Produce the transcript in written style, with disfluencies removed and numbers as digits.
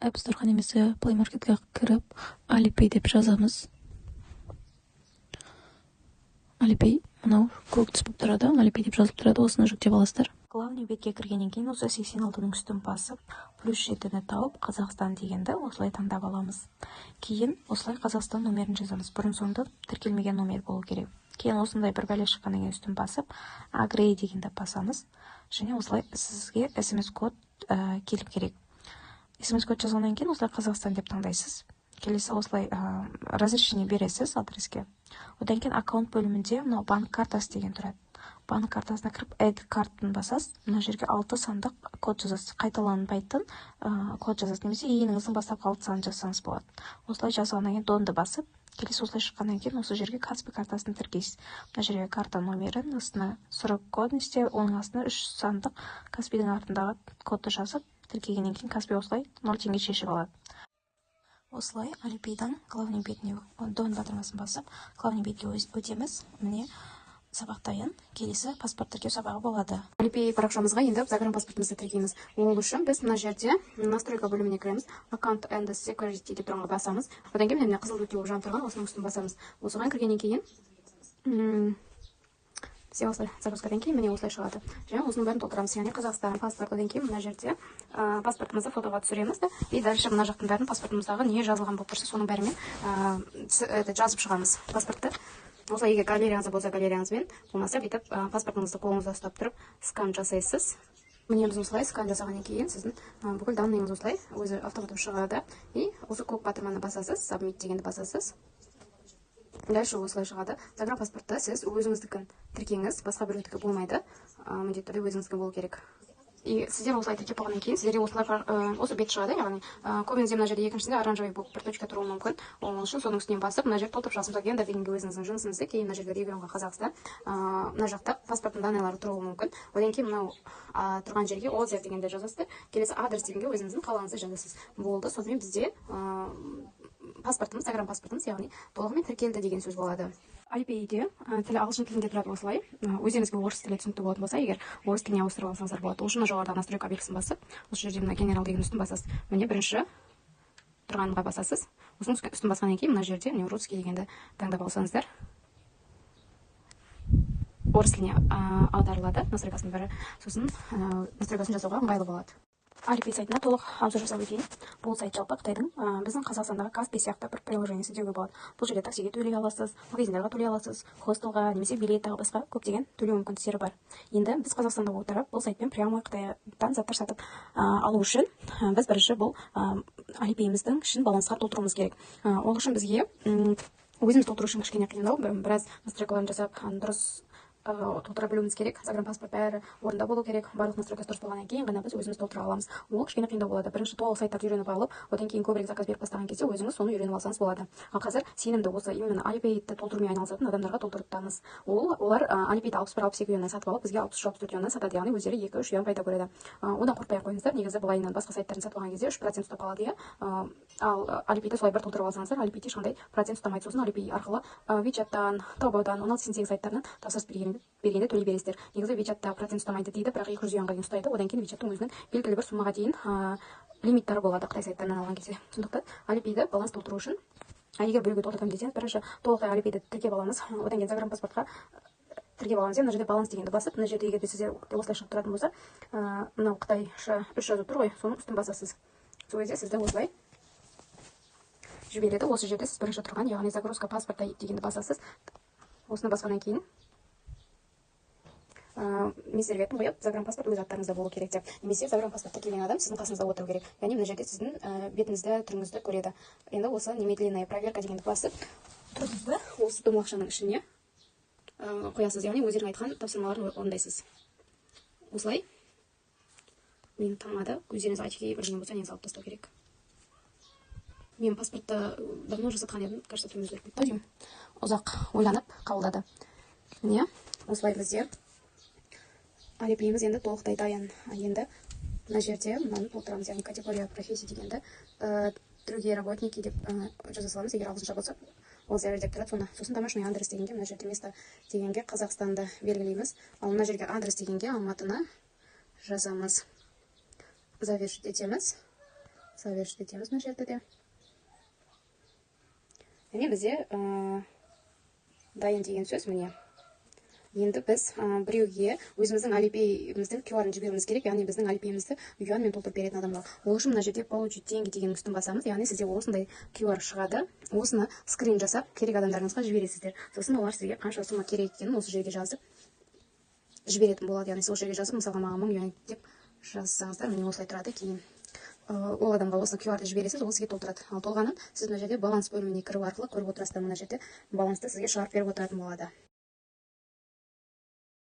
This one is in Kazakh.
App Store немесе Play Market'ке кіріп, Alipay деп жазамыз. Alipay мынау көк түс болып тұрады, Alipay деп жазылып тұрады, осыны жүктеп аласыздар. Главный бетке кіргеннен кейін осы 86-ның үстін басып, +7-ні тауып, Қазақстан дегенді осылай таңдап аламыз. Кейін осылай Қазақстан номерін жазамыз. Бұрын-соңды тіркелмеген номер болу керек. Кейін осындай бір бәле шыққаннан кейін үстін басып, Agree дегенді басамыз. Және осылай сізге SMS-код келіп керек. SMS-код жазғаннан кейін осылай Қазақстан деп таңдайсыз. Келесі осылай разрешение бересіз адреске. Одан кейін аккаунт бөлімінде мынау банк картасы деген тұрады. Банк картасына кіріп add карттын басасыз. Мына жерге 6 сандық код жазасыз. Қайталанбайтын код жазасыз. Немесе иеніңіздің бастапқы 6 санын жазсаңыз болады. Осылай жазғаннан кейін донды басып, келесі осылай шыққаннан кейін осы жерге Каспи картасын тіркейсіз. Мына жерге карта номерін, астына срок годности, оның астына 3 сандық Каспидің артындағы кодты жазып, тіркегеннен кейін Каспи осылай 0 теңге шешіп алады. Осылай Alipay'дан главный бетіне дон батырмасын басып, главный бетке өтеміз. Міне сабақ дайын. Келесі паспорт тіркеу сабағы болады. Alipay парақшамызға енді загранпаспортымызды тіркейміз. Ол үшін біз мына жерде настройка бөліміне кіреміз. Account and security деп тұрғанға басамыз. Одан кейін міне қызыл нүкте болып жанып тұрған осының үстін басамыз. Осыған кіргеннен кейін все осылай загрузкадан кейін міне осылай шығады. Және осының бәрін толтырамыз. Яғни Қазақстан паспортыдан кейін мына жерде паспортымызды фотоға түсіреміз де, и дальше мына жақтың бәрін паспортымыздағы не жазылған болып тұрса, соның бәрімен жазып шығамыз паспортты. Осылай егер галереяңыз болса, галереяңызбен, болмаса бүйтіп паспортыңызды қолыңызда ұстап тұрып скан жасайсыз. Міне біз осылай скан жасағаннан кейін сіздің бүкіл данныйыңыз осылай өзі автоматом шығады. И осы көк батырманы басасыз, submit дегенді басасыз. Дальше осылай шығады. Загранпаспортта сіз өзіңіздікін тіркеңіз, басқа біреудікі болмайды. Міндетті түрде өзіңіздікі болу керек. И сіздер осылай тіркеп болғаннан кейін сіздерге осы бет шығады, яғни көбінесе мына жерде екіншісінде оранжевый болып бір точка тұруы мүмкін. Ол үшін соның үстінен басып, мына жерді толтырып шығасыз. Гендер дегенге өзіңіздің жынысыңызды, кейін мына жерде регионға Қазақстан, мына жақта паспорттың данныйлары тұруы мүмкін. Одан кейін мынау тұрған жерге отзыв дегенде жазасыздар. Келесі адрес дегенге өзіңіздің қалаңызды жазасыз. Болды. Сонымен бізде паспортымыз, загранпаспортымыз, яғни толығымен тіркелді деген сөз болады. Alipay'де тілі ағылшын тілінде тұрады осылай. Өздеріңізге орыс тілі түсінікті болатын болса, егер орыс тіліне ауыстырып алсаңыздар болады. Ол үшін жоғарыда настройка белгісін басып, осы жерде мына генерал деген үстін басасыз. Міне бірінші тұрғанға басасыз. Осының үстін басқаннан кейін мына жерде міне русский дегенді таңдап алсаңыздар, орыс тіліне аударылады настройкасының бірі. Сосын настройкасын жасауға ыңғайлы болады. Alipay сайтына толық обзор жасап өтейін. Бұл сайт жалпы Қытайдың біздің Қазақстандағы Каспи сияқты бір приложениесі деуге болады. Бұл жерде таксиге төлей аласыз, магазиндарға төлей аласыз, хостелға, немесе билет тағы басқа көптеген төлеу мүмкіндіктері бар. Енді біз Қазақстанда отырып, бұл сайтпен прямо Қытайдан заттар сатып алу үшін біз бірінші бұл Alipay'іміздің ішін балансқа толтыруымыз керек. Ол үшін бізге өзіміз толтыру үшін кішкене қиындау, біраз настройкаларын жасап дұрыс толтыра білуіміз керек. Загранпаспорт бәрі орында болу керек. Барлық настройкасы дұрыс болғаннан кейін ғана біз өзіміз толтыра аламыз. Ол кішкене қиындау болады. Бірінші толық сайттарды үйреніп алып, одан кейін көбірек заказ беріп бастаған кезде өзіңіз соны үйреніп алсаңыз болады. Ал қазір сенімді осы именно Alipay'ді толтырумен айналысатын адамдарға толтыртамыз. Олар Alipay'ді 61-62 юаннан сатып алып, бізге 63-64 юаннан сатады, яғни өздері 2-3 юан пайда көреді. Одан қорықпай қойыңыздар. Негізі былайынан басқа сайттарын сатып алған кезде 3% ұстап алады, иә. Ал Alipay'ді солай бір толтырып алсаңыздар, Alipay'де ешқандай процент ұстамайды. Сосын Alipay арқылы WeChat-тан, Taobao-дан 16-8 сайттарынан тапсырыс бергенде төлей бересіздер. Негізі WeChat-та процент ұстамайды дейді, бірақ 200 юанға дейін ұстайды. Одан кейін WeChat-тың өзінің белгілі бір суммаға дейін лимиттары болады Қытай сайттарынан алған кезде. Сондықтан Alipay'ді баланс толтыру үшін, егер біреуге толтыртамын десеңіз, бірінші толықтай Alipay'ді тіркеп аламыз. Одан кейін загранпаспортқа тіркеп аламыз. Мына жерде баланс дегенді басып, мына жерде егер де сіздер осылай шығып тұратын болса, мынау Қытайша 3 жазып тұр ғой, соның үстін басасыз. Сол кезде сізді осылай жібереді. Осы жерде сіз бірінші тұрған, яғни загрузка паспорта дегенді басасыз. Осыны басқаннан кейін мен сіздерге айтып қойып, загранпаспорт өз аттарыңызда болу керек деп. Немесе загранпаспортта келген адам сіздің қасыңызда отыру керек. Яғни мына жерде сіздің бетіңізді, түріңізді көреді. Енді осы немедленная проверка дегенді басып, түріңізді осы домалақшаның ішіне қоясыз. Яғни өздерің айтқан тапсырмаларын орындайсыз. Осылай мені танымады, өздеріңіз очки бірдеңе болса негізі алып тастау керек. Мен паспортты давно жасатқан едім, кажется, түрім өзгеріп кетті. Ұзақ ойланып қабылдады. Міне осылай бізде Alipay'іміз енді толықтай дайын. Енді мына жерде мынаны толтырамыз, яғни категория профессия дегенді другие работники деп жаза саламыз. Егер ағылшынша болса, ол зәр деп тұрады. Сосын домашний адрес дегенге, мына жерде место дегенге Қазақстанды белгілейміз. Ал мына жерге адрес дегенге Алматыны жазамыз. Завершить етеміз. совершить етеміз мына жерде де. Және бізде дайын деген сөз міне. Енді біз біреуге өзіміздің алипейіміздің QR-ын жіберуіміз керек, яғни біздің алипейімізді юанмен толтырып беретін адамға. Ол үшін мына жерде получить деньги деген үстін басамыз, яғни сізде осындай QR шығады. Осыны скрин жасап, керек адамдарыңызға жібересіздер. Сосын олар сізге қанша сума керек екенін осы жерге жазып жіберетін болады. Яғни сол жерге жазып, мысалға маған 1000 юан деп жазсаңыздар, міне осылай тұрады. Кейін ол адамға осы QR-ды жібересіз, ол сізге толтырады. Ал толғанын сіз мына жерде баланс бөліміне кіру арқылы көріп отырасыздар. Мына жерде балансты сізге шығарып беріп отыратын болады.